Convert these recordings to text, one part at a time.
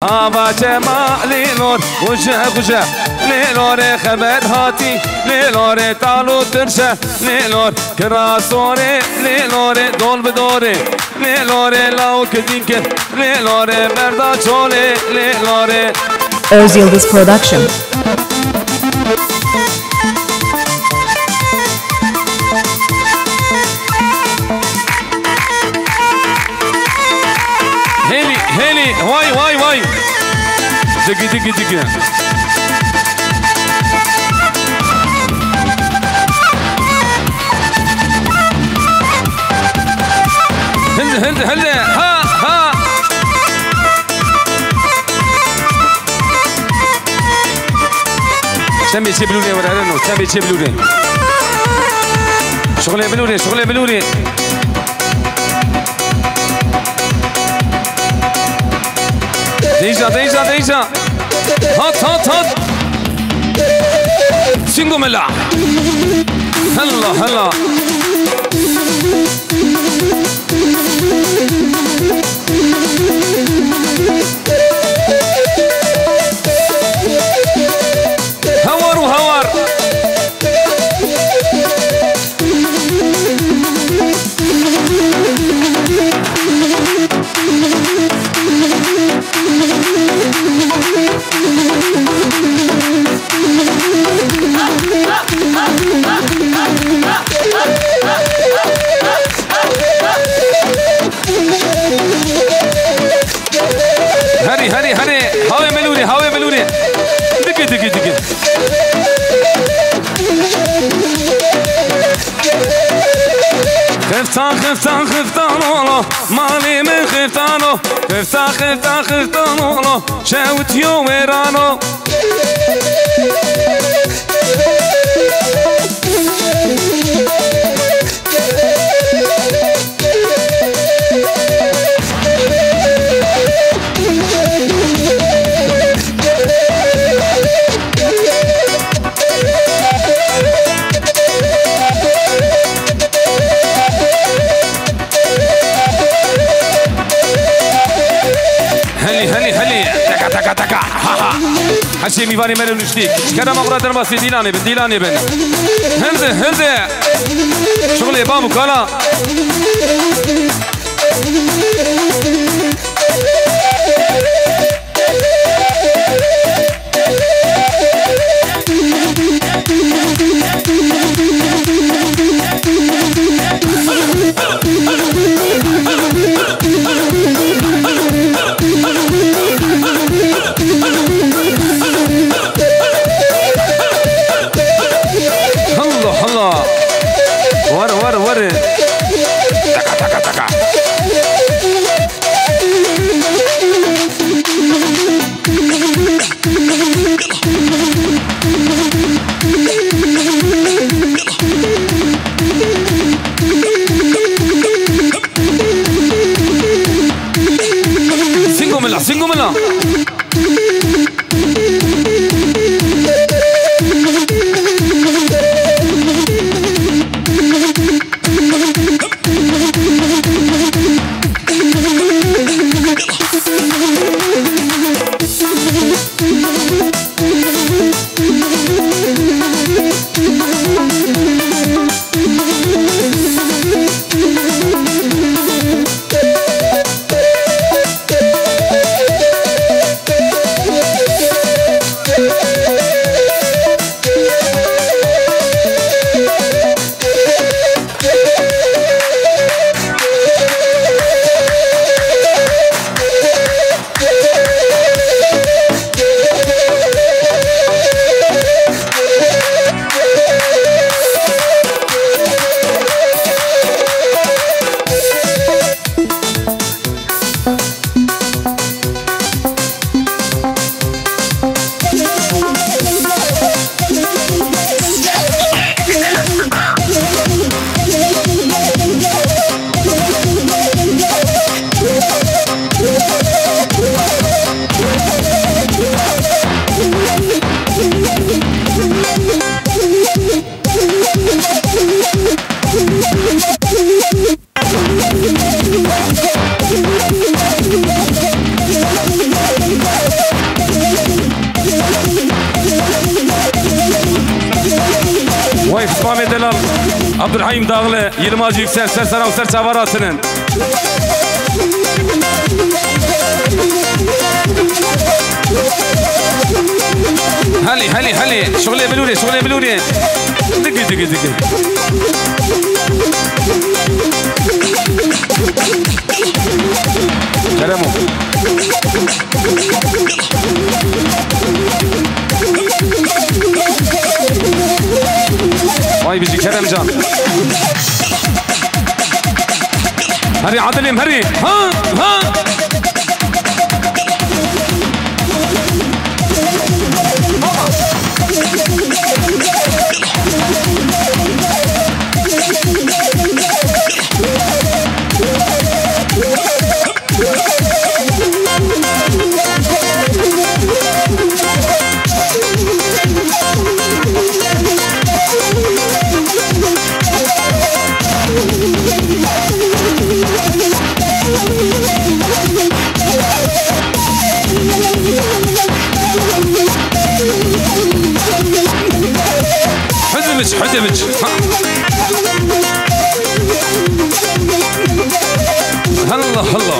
آباچه ما لیلور گوشه لیلور خبر هاتی لیلور تالو ترشه لیلور کراسوره لیلور دول بدوره لیلور لاو کدین که لیلور بردا چوله لیلور Öz Yıldız Production. هلی وای دقي هل ها سمي بلوري ورانو سمي بلوري شغل بلوري ديجا هات سينجو ملا هلا هوار هري هاوي ملوري دقي خفتان والله مالي من خفتانو خفتان والله شاوت يوم ويرانو هلي تكا هشي ميفاني منو نشتيك كذا ما قرأت الماسي ديلاني بن هلزة شغلي بامو كلا ور تكا سينجو ملا Rami Delal, Abdurrahim Dağlı, Yılmaz Yüksel, Sersara ve Serçavaratının. هلي شغلي بلوري دقي كرمو واي بيجي كرم جان هري عدلم هري ها حدمج هلا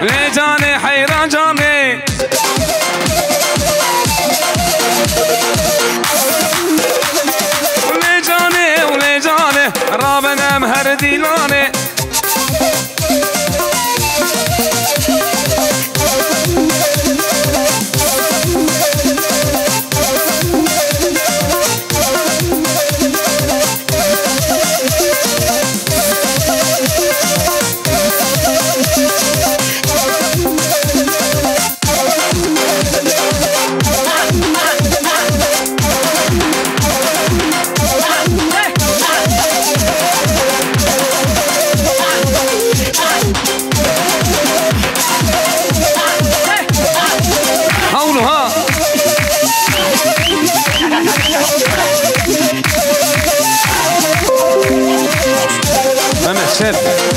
لجاني حيران جاني ولجاني رابنا مهر ديلاني شيف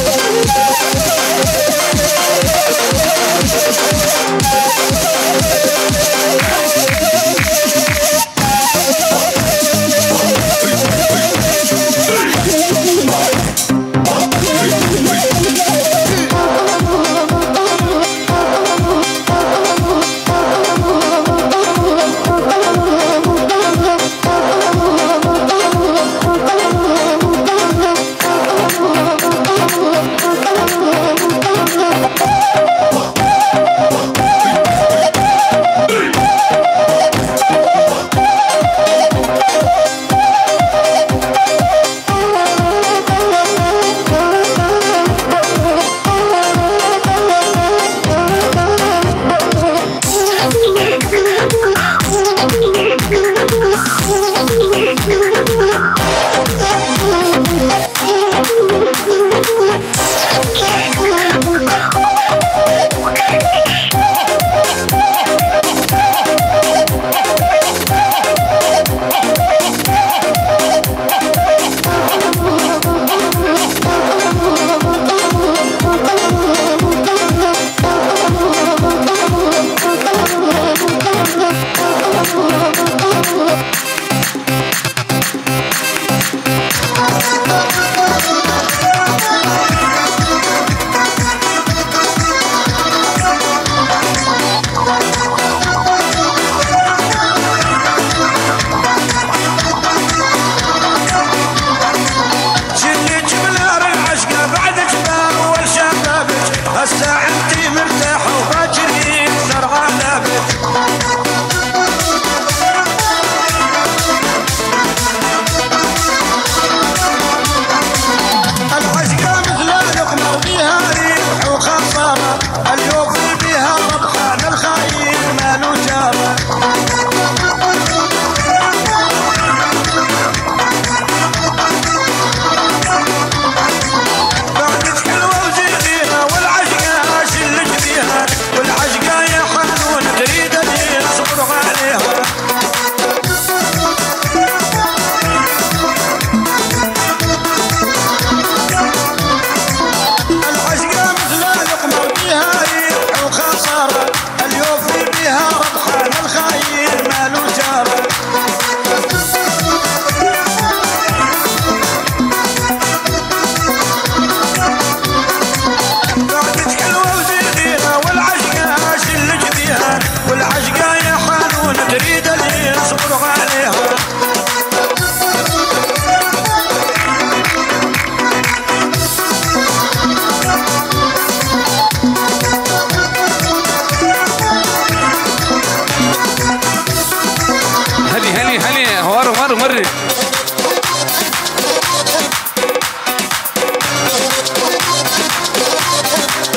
مري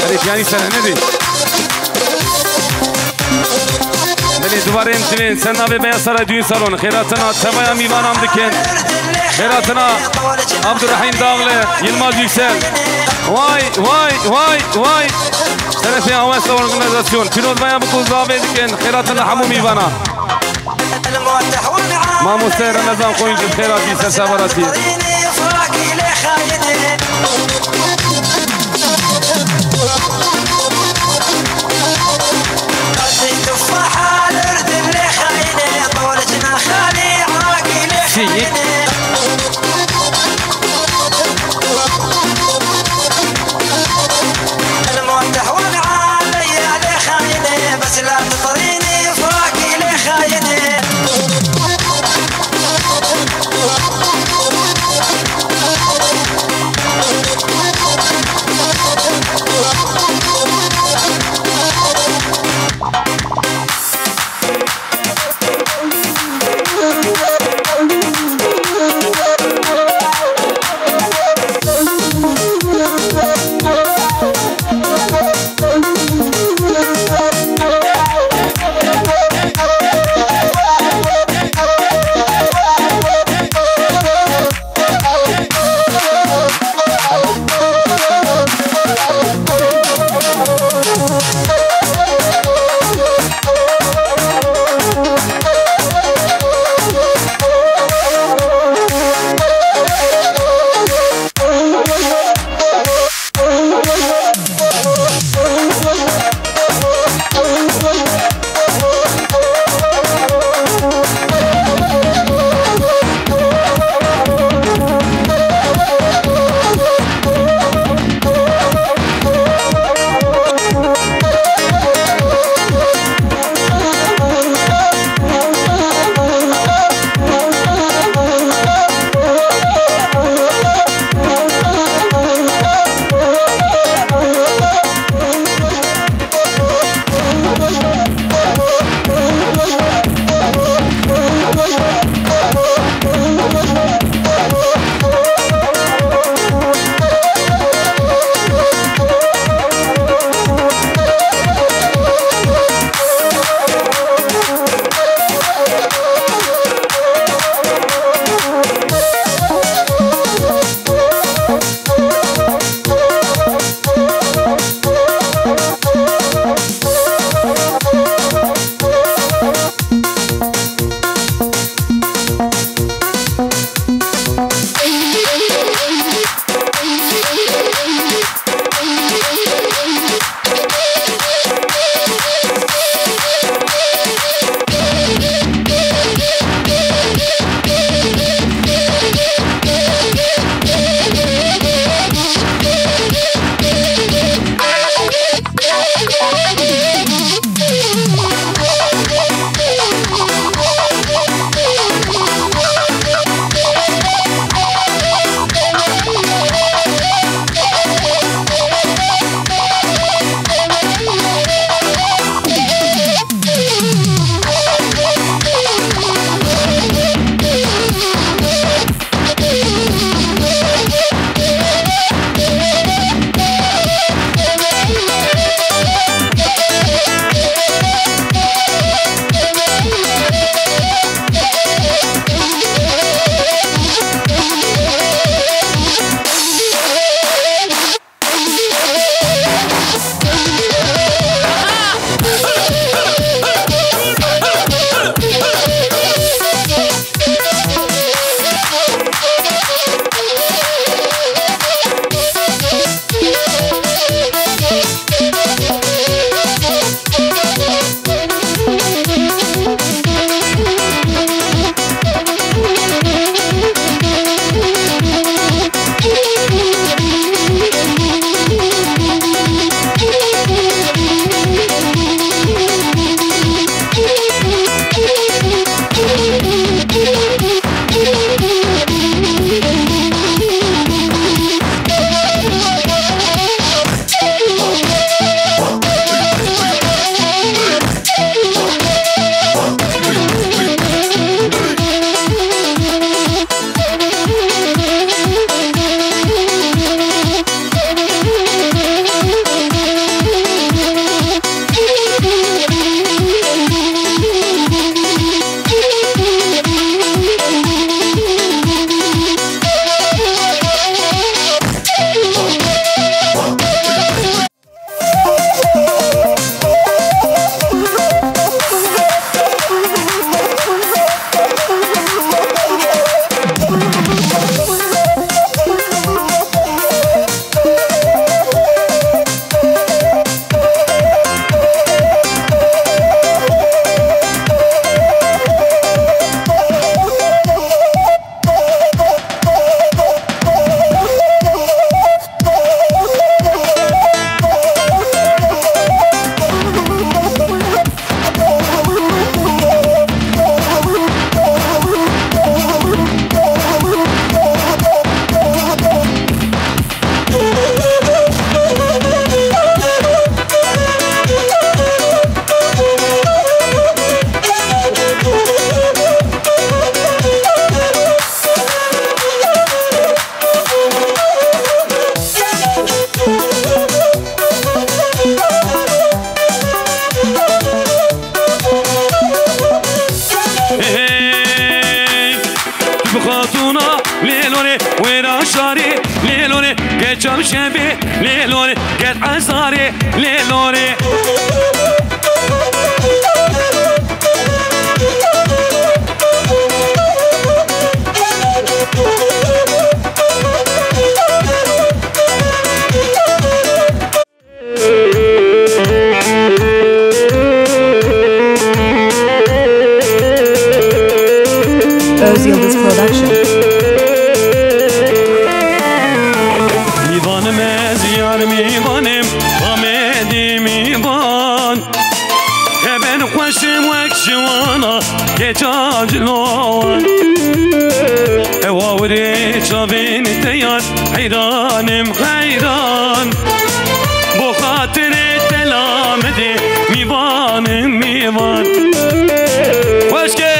ريت يعني سنة ندي ندي دوباره امتنين سنة ببيا سر دوين سالون خيراتنا تمايا ميوان عم دكين خيراتنا عبد الرحيم داغله يلماز يكسل واي واي واي واي سنة في عواسة اورجنازاسيون بينود بايا بطول زابي دكين خيراتنا حمو ميوانا ما مستير النظام خوين جب خيراتي سرسابراتي الموضح وانا علي علي خاينه بس لا تطريني فراقي لي خاينه خاتونا ليلوني ويرا شاري ليلوني قد شام شبي ليلوني قد عزاري ليلوني Öz Yıldız Production. Mivanım eziyar mivanım Hamedi mivan Ben خوشم وک جوانا که جاجلون واوری چاوین تیار حیرانم حیران بو خاطر دلامده میوانم میوان خوشگه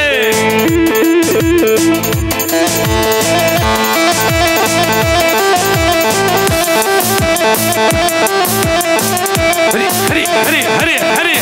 هری هری هری هری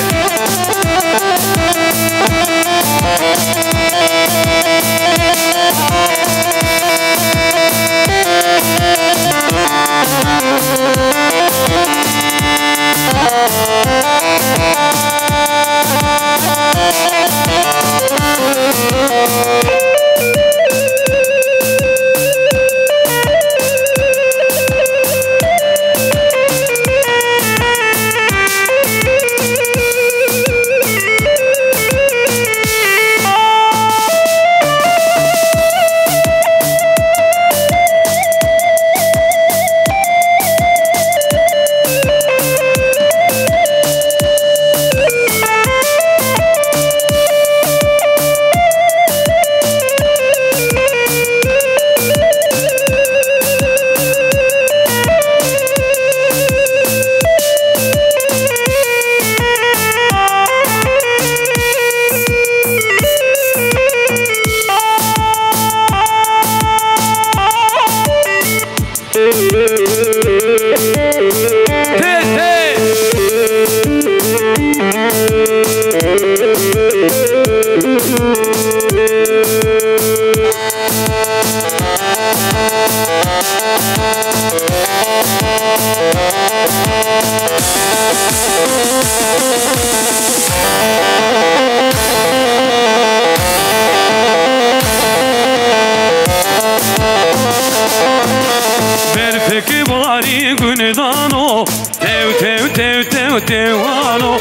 Bari gündano tev tev tev tev tevano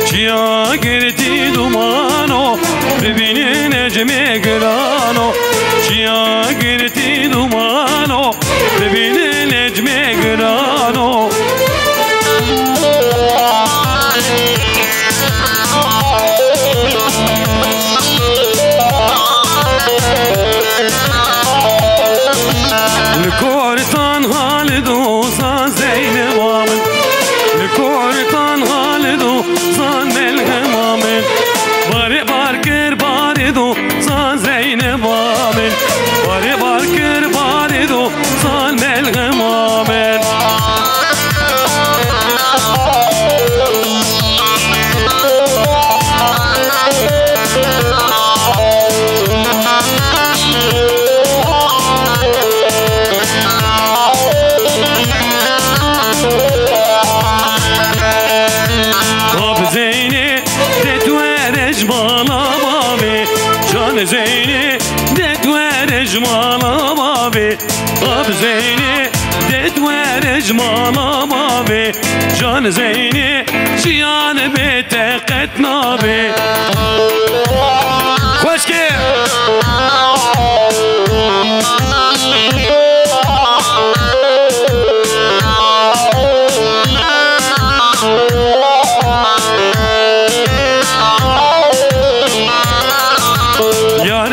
Çiya girdi dumano Bebinin necme grano Çiya girdi dumano Bebinin necme grano Kortan halidu san Zeynep amin Kortan halidu san Melhem amin Bari barkır baridu san Zeynep amin Bari barkır baridu san Melhem amin Zeyni detwer ejmala mavi Ab Zeyni detwer ejmala mavi Can Zeyni cihan beteqet nabi Hoş ki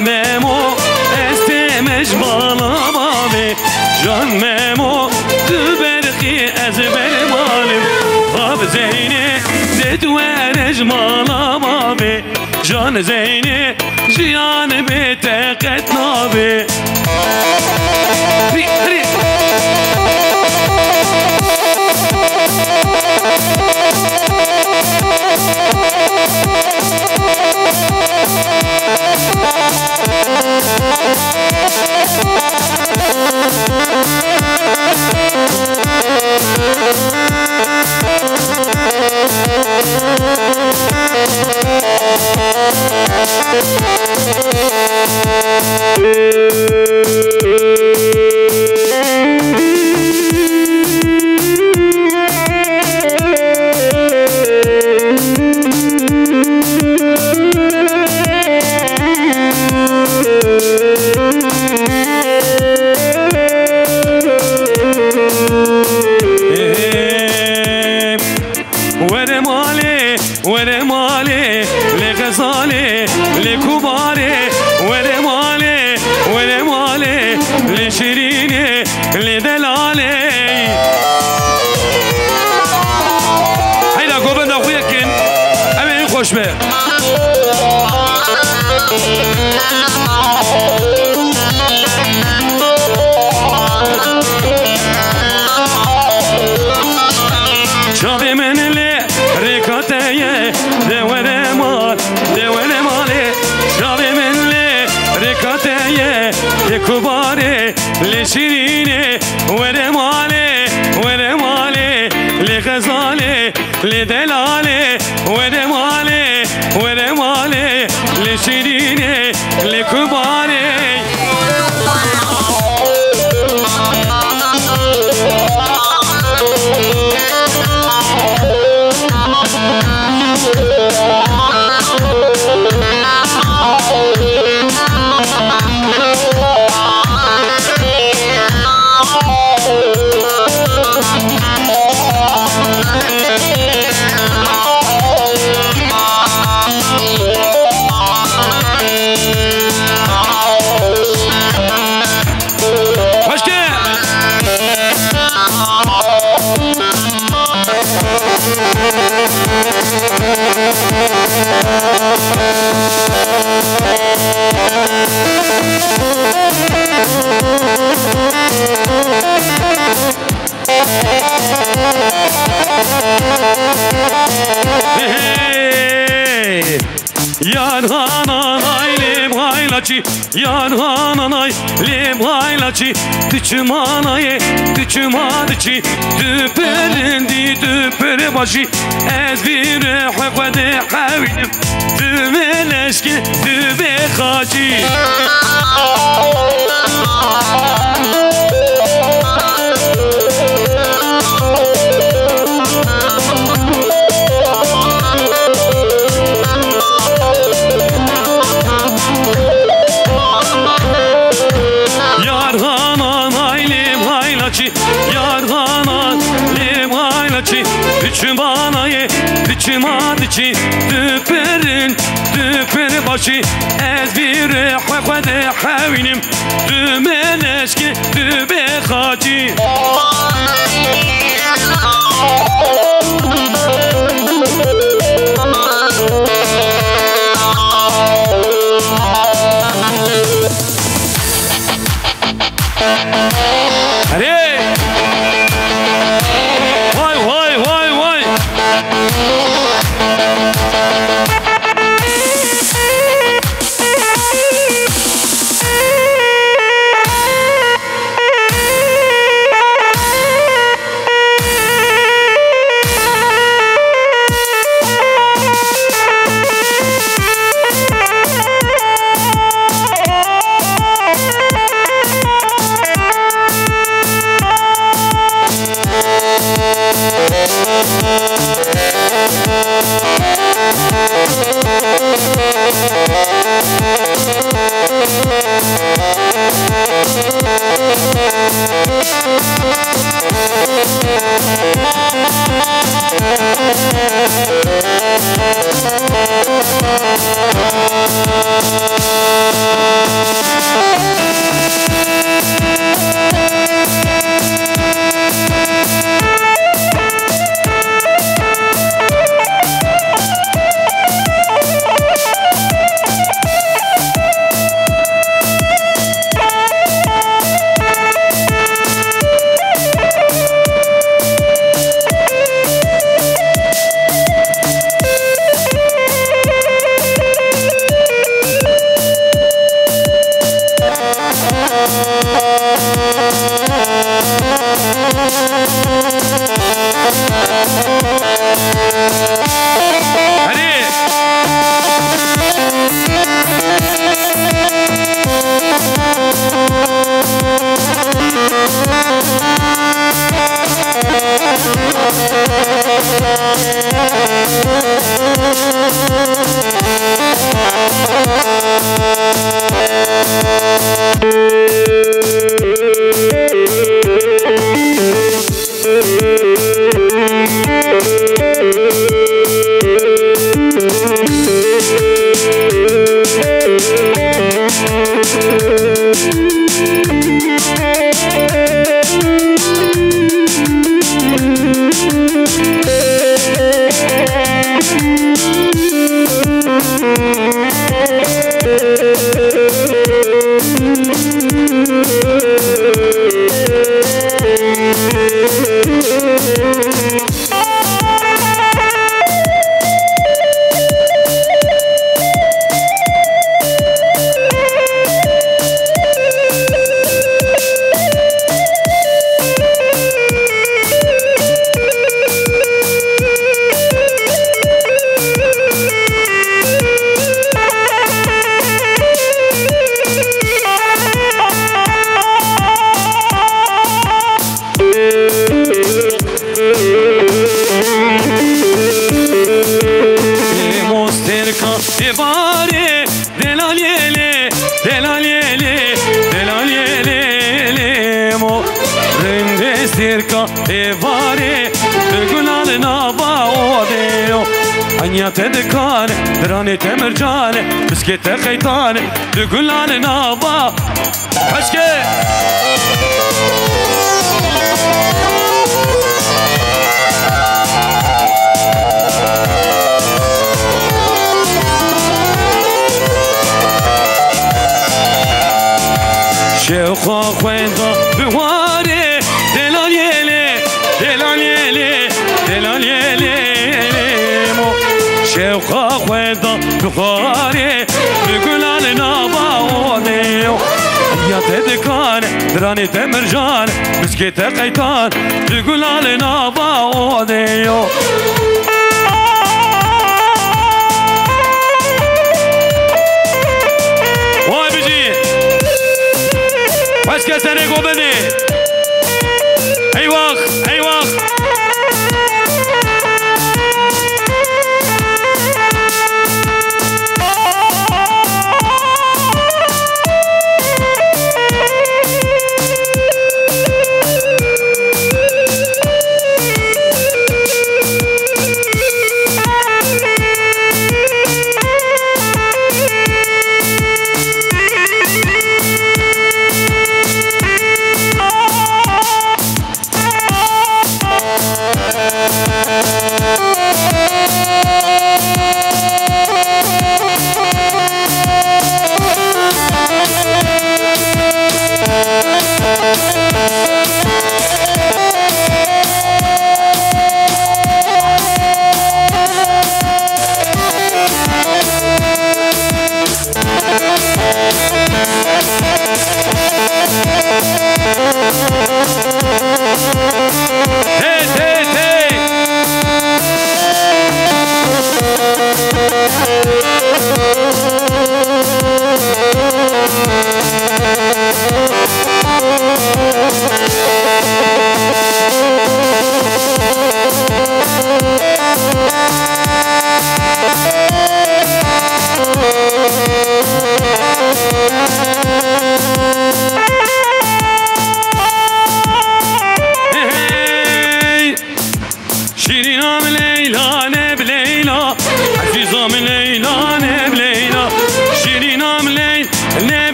Memo estemej bana mavi Can Memo tüberki ezber malim Ab Zeyni dedver ejmala mavi Can Zeyni cihan beteqet nabi Ri ورمالي لغزالي لكباري ورمالي ورمالي لشيريني لدلالي هيدا قوبن اخويا كن امين خوش به شافي من اللي ريكاتيه دوري مال دوري مالي شافي من اللي ريكاتيه كباري لشيريني وري مالي وري مالي لغزالي لدلالي وري مالي وري مالي لشيريني لكباري Yanhananay limhaylaçı Dıçımanayı dıçımadıçı Düperindi düpere başı Ezbiri hıfede havinim Düveleşki dübe hacı Dıçımanayı dıçımadıçı Düperin düperi başı Ezbiri hıfede havinim Dümeleşki dübe hacı Hadi تدكانه دراني تمرجانه بسكت خيطانه تقول انا نابا حشكي شيخ خويندا بواري دلال يلي دلال يلي دلال يلي شيخ خويندا بواري بقول انا ناباودي يا تدكان دراني تمرجان بسكيت قيتان تقول انا ناباودي واي بيجي بس كسرك وبني ايواخ ايواخ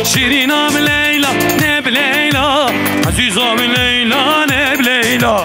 شيرينا من ليلى نب ليلى عزيزة من ليلى نب ليلى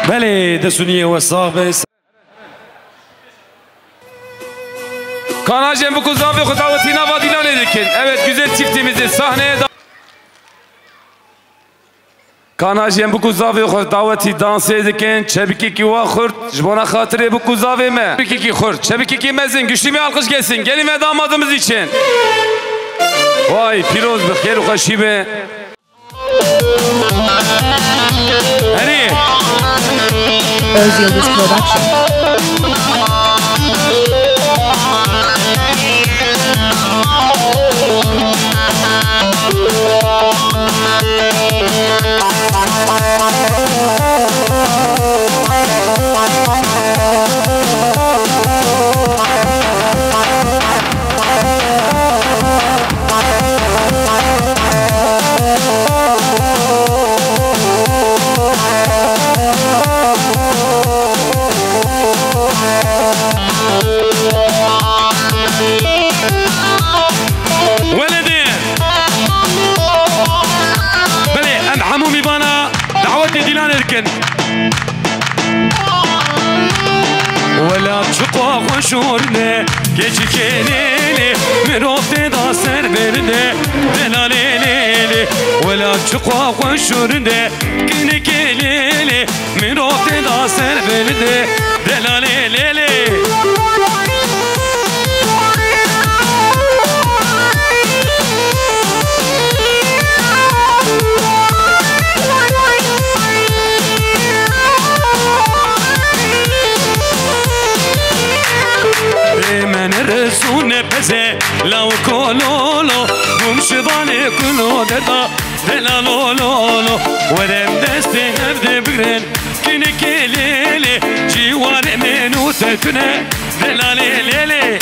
بله دسونیه و صاحب Kanacığım bu kuzdan ve kudavatına vadilan edikin. Evet güzel çiftimizi sahneye da... Kanacığım bu kuzdan ve kudavati dans edikin. Çebiki ki va kurt. Jbona hatırı bu kuzavi me. Çebiki ki kurt. Çebiki ki mezin. Güçlü bir alkış gelsin. Gelin ve damadımız için. Vay piroz bir khair u khashibe. Hani? Öz Yıldız Production. ولا تشقوا خشورنا كيشكيلي مروفتي دا سر برده دلاليلي ولا تشقوا خشورنا كينكيلي مروفتي دا سر برده دلاليلي pese la kololo bum şivane kulo deda dela lolo verem deste evde bigren kine kelele civar menu tetune dela lele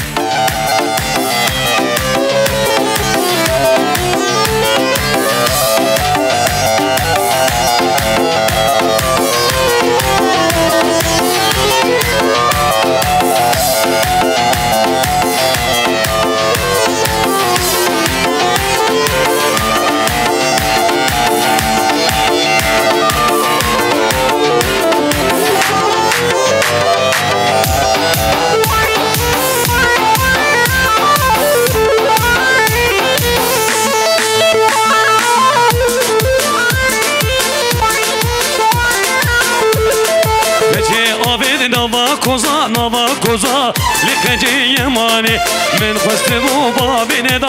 nava koza likeci yemani men xweste bu babine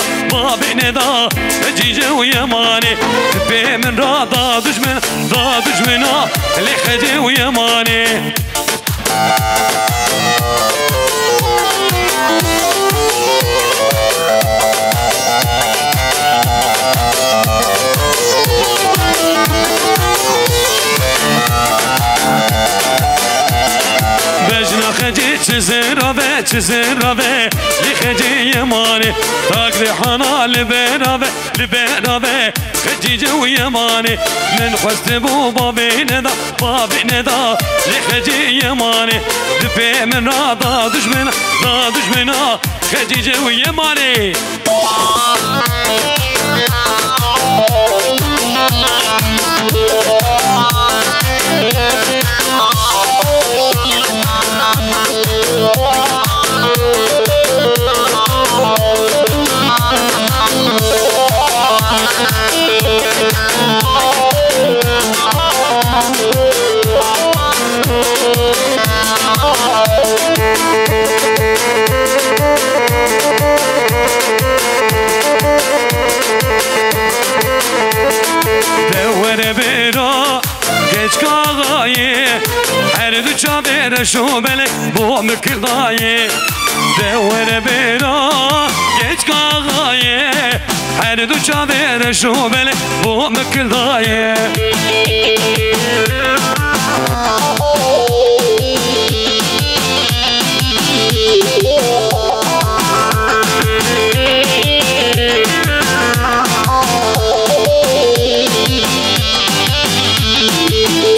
da cice u yemani be min ra da düşmena likeci u yemani çizirave likeci yemani takri hana liberave khecice u yemani men xweste bu babine da likeci yemani dipe min ra da düşmena khecice u yemani شو بلك بو مكضايه دور بيرا geç kağaye her duça ver şu bele bu mekdaye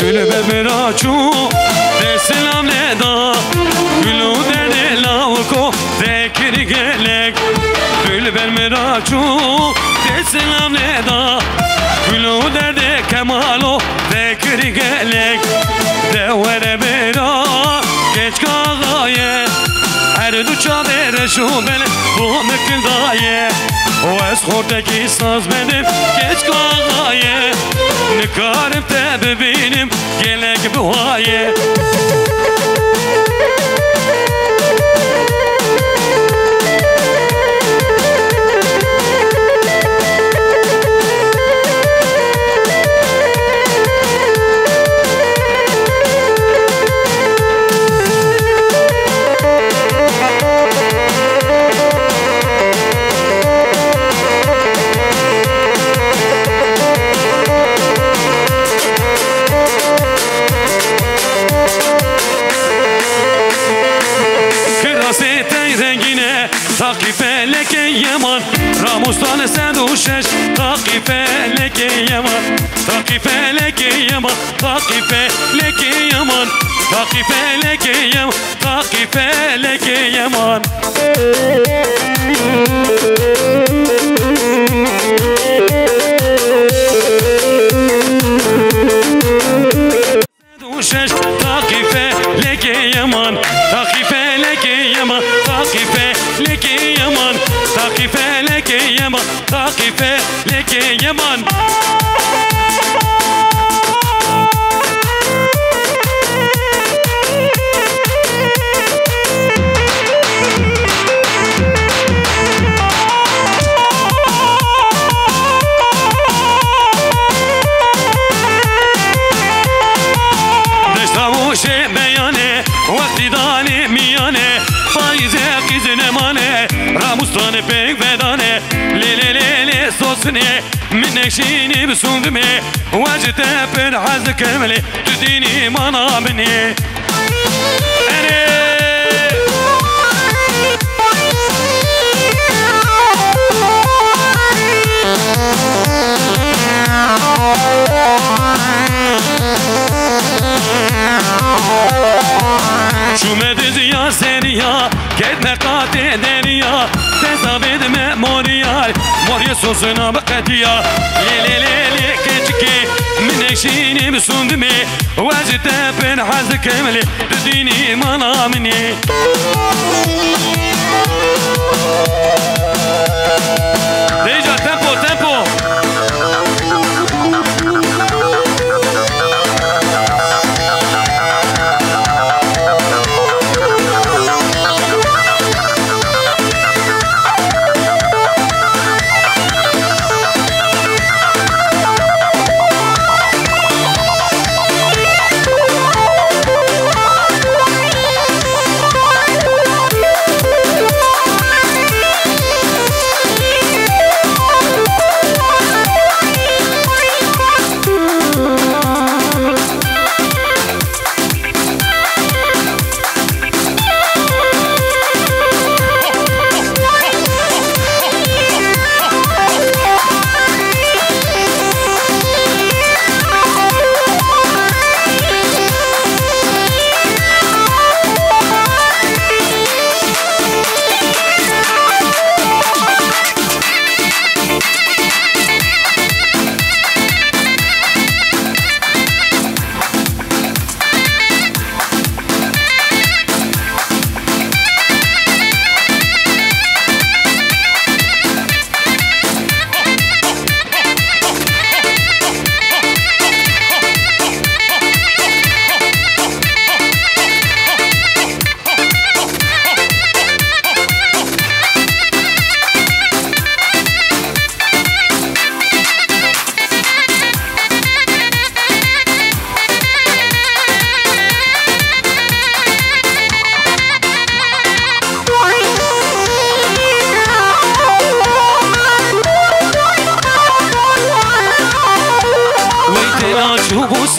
Gülü bebera çu selam ne da gülü derde lavko zekir gelek gül vermera çu selam ne da gülü derde kemalo zekir gelek devere bera geç kağaye her duça vere şu bele bu mekdaye o eskortaki saz benim geç kağaye nikarım tebe benim gelek bu haye Ramustan sen düşeş takife leke yaman takife leke yaman takife leke yaman takife leke yaman takife leke yaman düşeş takife leke yaman takife leke yaman takife leke yaman takife leke yaman takife leke yaman Deştavuşe beyane vakti dane miyane faize kizine mane بوستان پیک بدانه لیلی لیلی سوسنه منك شيني بسوم بمي واجت بن حز كملي تديني منا مني شو مدز يا سيريا كيد نقاتي دنيا تزابد موريال موريا سوسنا بقتيا لي لي لي كتكي من شيني بسندمي واجت بن حز كملي تديني منا مني ديجا تيمبو تيمبو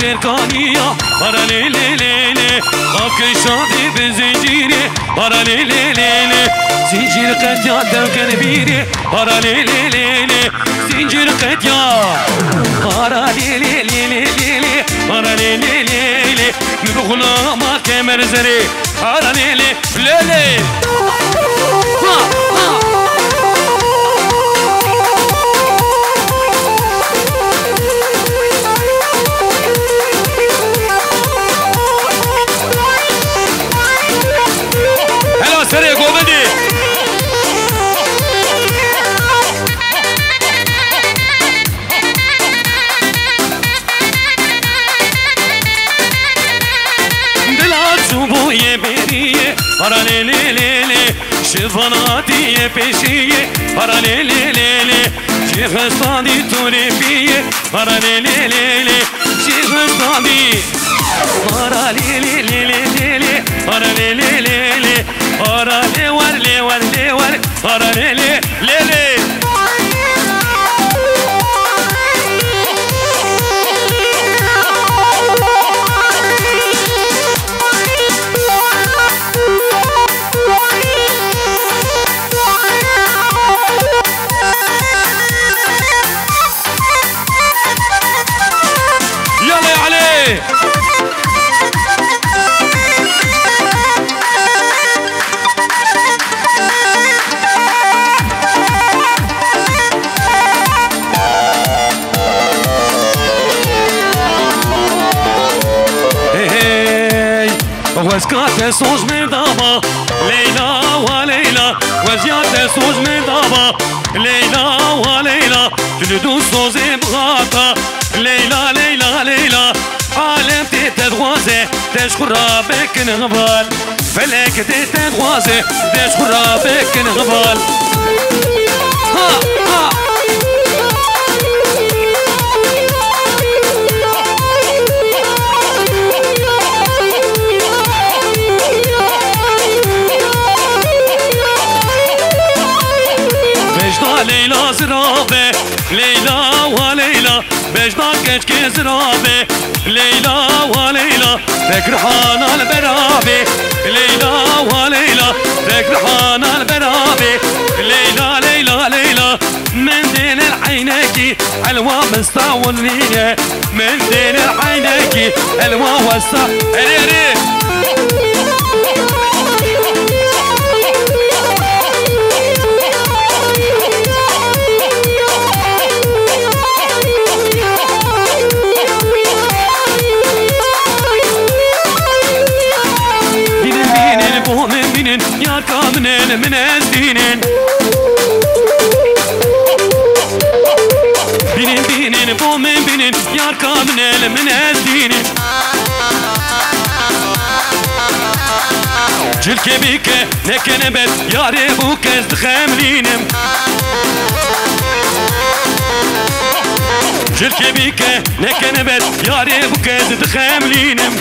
سيركانية برا ليلي ليلي خاك شاطي بزنجيري برا ليلي ليلي زنجير قتيا دم كبيري برا ليلي ليلي زنجير قتيا برا ليلي ليلي ليلي برا ليلي ليلي مدخلة ما كمر زري برا ليلي ليلي سريع قومدي دلات شبوية بيرية برا ليلي ليلي شفناتي بيشية برا ليلي ليلي شيخ صادي توريفية برا ليلي ليلي شيخ صادي برا ليلي ليلي ليلي برا ليلي ليلي برا لي ور لي ور لي ور برا ليلي ليلي يلا يا علي وزكات سوج من دابا ليلى وليلى وزيات سوج من دابا ليلى وليلى تلدو سوزي بغاطا ليلى ليلى ليلى عالم تتغوازي تشخرا بك نغبال فلك تتغوازي تشخرا بك نغبال ها ها ليلى زرابة ليلى وليلى بجدك كشك زرابة ليلى وليلى تجرحان البرابة ليلى وليلى تجرحان البرابة ليلى ليلى ليلى من دين العينيكي حلوة مستولية من دين العينيكي حلوة وسط yar kaminen min ezdinin binin binin bu min binin yar kaminen min ezdinin Cilke bike ne kenebet yare bu kez dxemlinim Cilke bike ne kenebet yare bu kez dxemlinim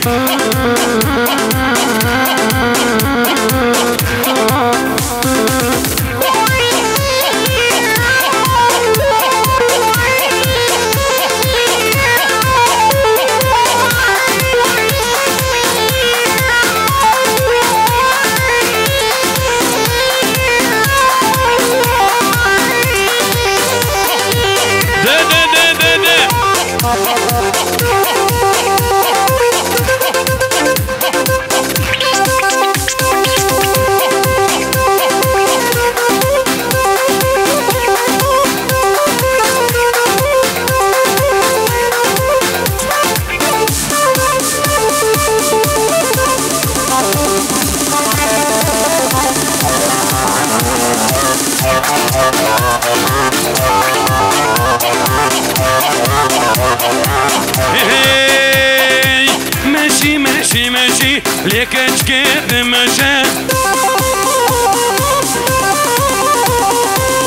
ماشي ماشي ماشي ليك تشكيت ماشي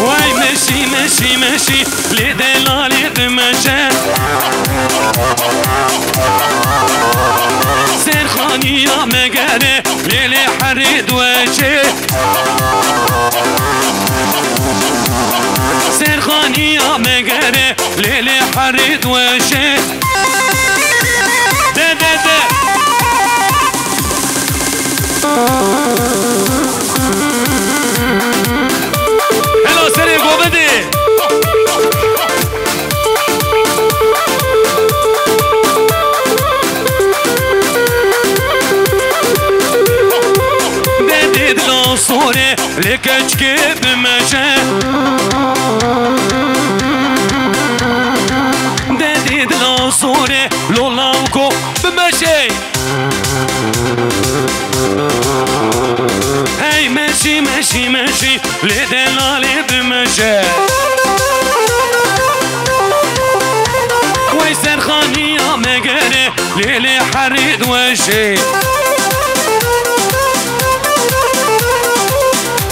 واي ماشي ماشي ماشي لي دلالي ماشي سير خاني يا مقاري ليلي حريد وجهي سير خاني يا مقاري ليلي حريد وجهي ده ده ده هلو سريع بوبدي بديد لو صوري لك تشكيب مشى بديد لو صوري لو لاوكو بمشي هاي ماشي ماشي ماشي لدلالي بمشي ويسر خاني يا مقاري ليلي حريد وشي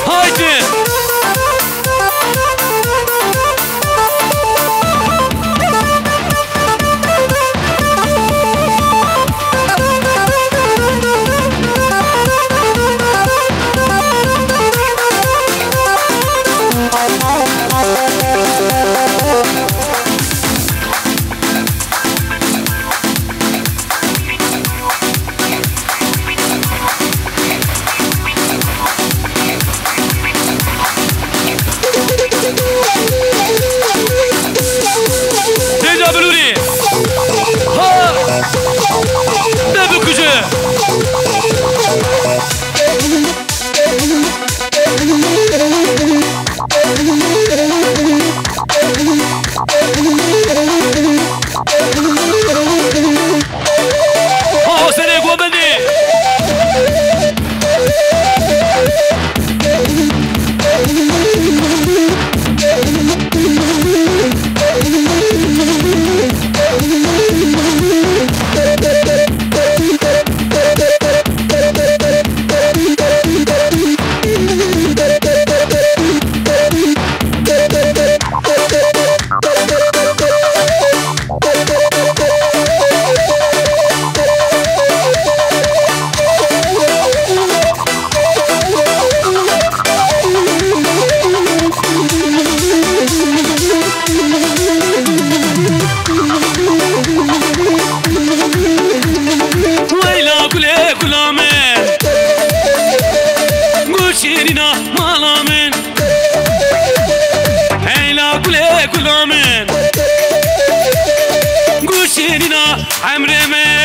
هايدي شيرنا مالا من هيلا كله كله من شيرنا عمري من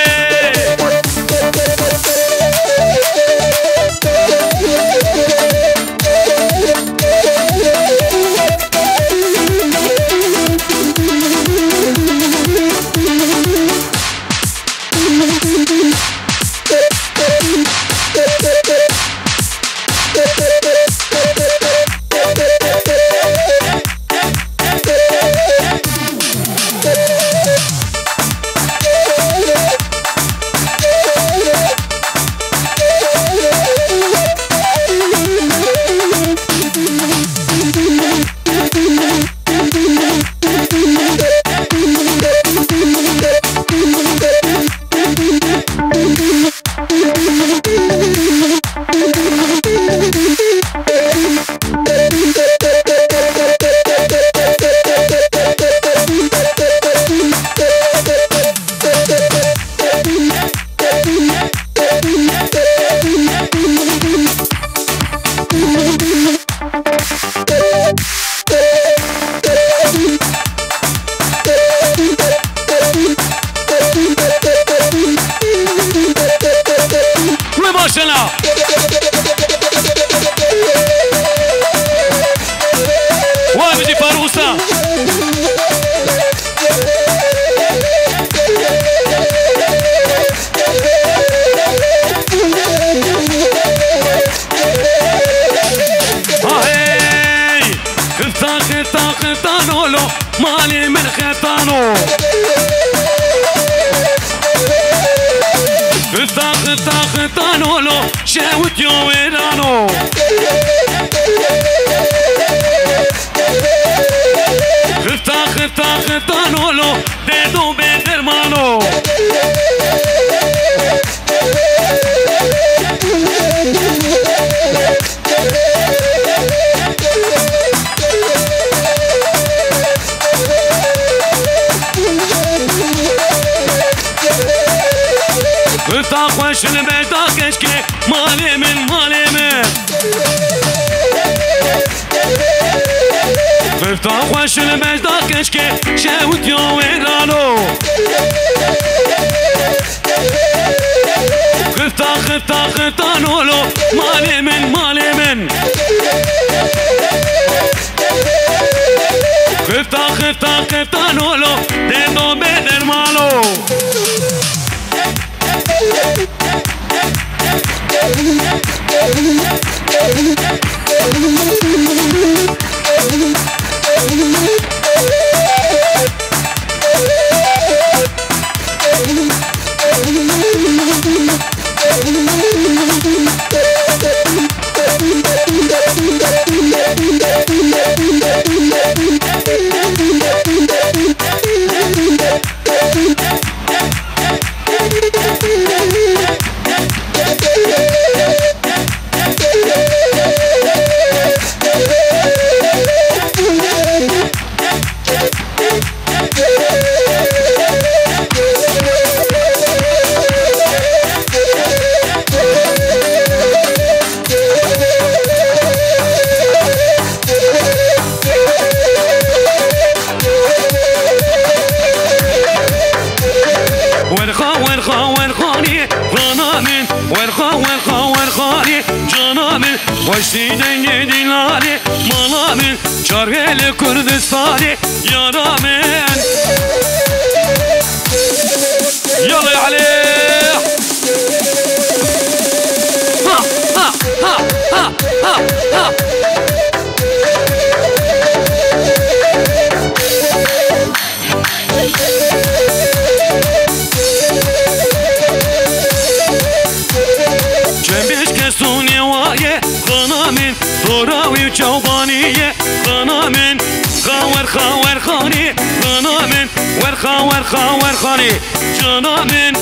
وابدي فاروسة هاي خطانو لو مالي من خطانو خطانو لو شاوت يويرانو خطانو لو ديدو بدرمانو خوش البيتا كشكي مالي من خوش البيتا كشكي شاوت يويرانو خطانو لو مالي من خطانو لو ديدو بدرمانو وشيدن يدلالي ملامن شرق الكردستاني يا رامن يلا يا علي ها ها ها ها ها ها دوراوي وجوبانية غنامن خاور خاني غنامن ورخاور خاني جنامن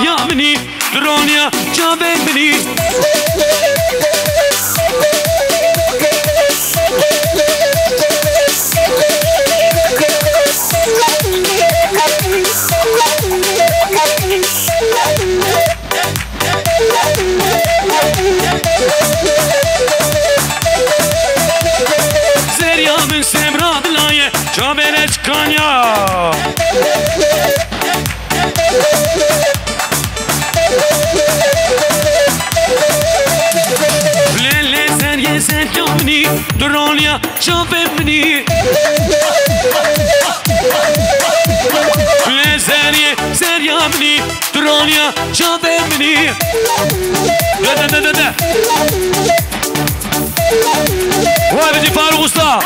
سريا مني درونيا جابي مني سريا من سمرا دلاية جابي نشكانيا سريامني درونيا شافمني سريامني درونيا شافمني دا واي بيجي فاروق وسطا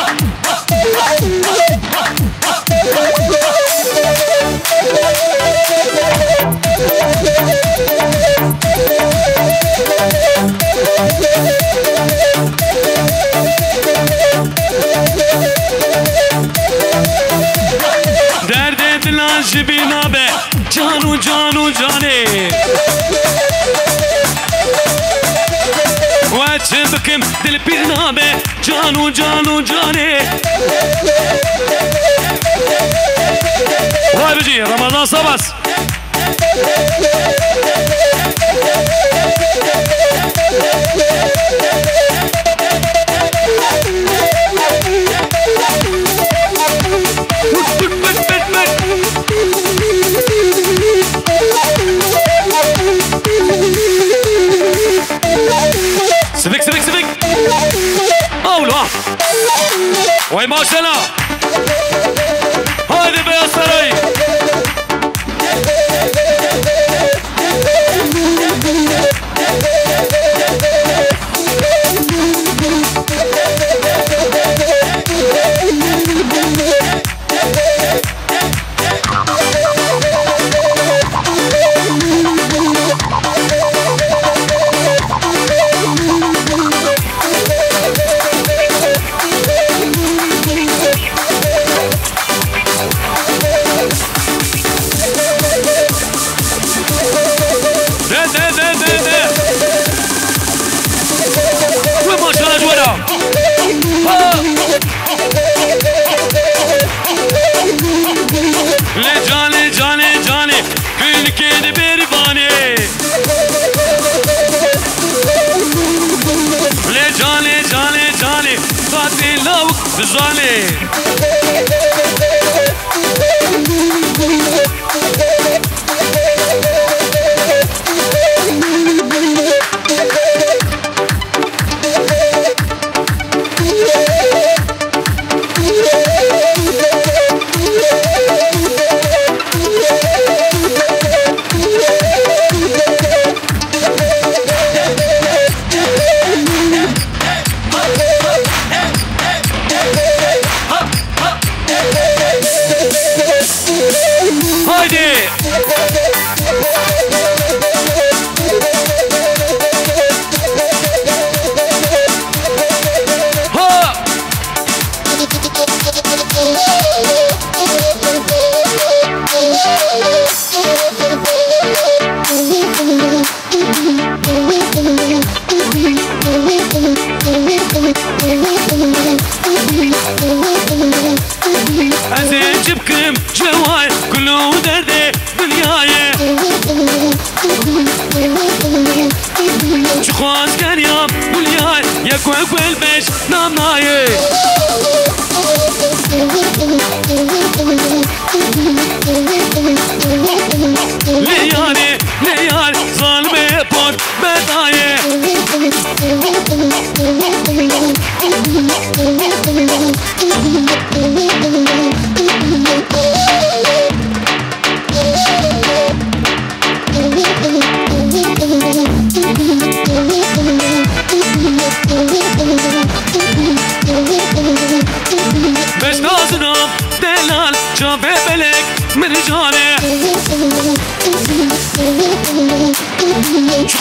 درد دلان جبینا به جانو جانو جانه وچه بکم دل پیرنا به جانو جانو جانه وای بجی رمضان صباس سبك سبك سبك أولى وي ما شاء الله هذه بيا سراي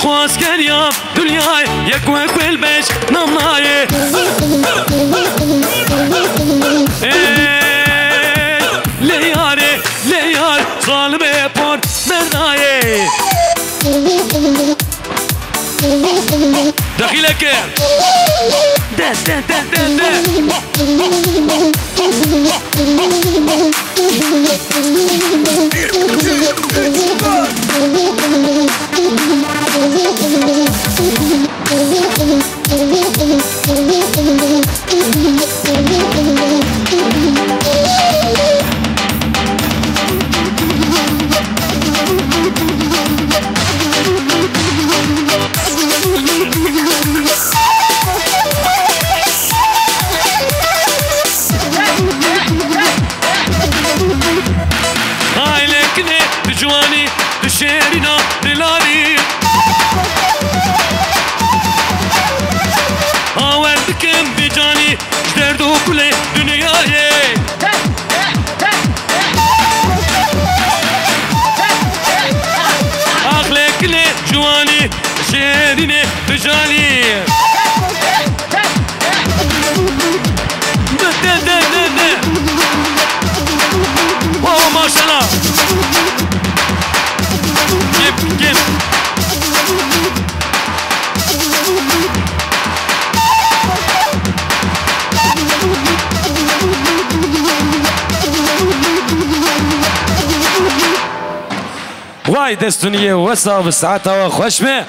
خواست کریم دنیای یک وکل بش نمایه لیاره لیار ظالمه پر مردایه بكر ده ده ده ده ده جواني بشيرنا للالي هاوردكم بجاني جدردو كل دنياي اخلك لي جواني بشيرنا بجاني واو ما شاء الله جيب واي دستونية وسا وساعتها وخشمة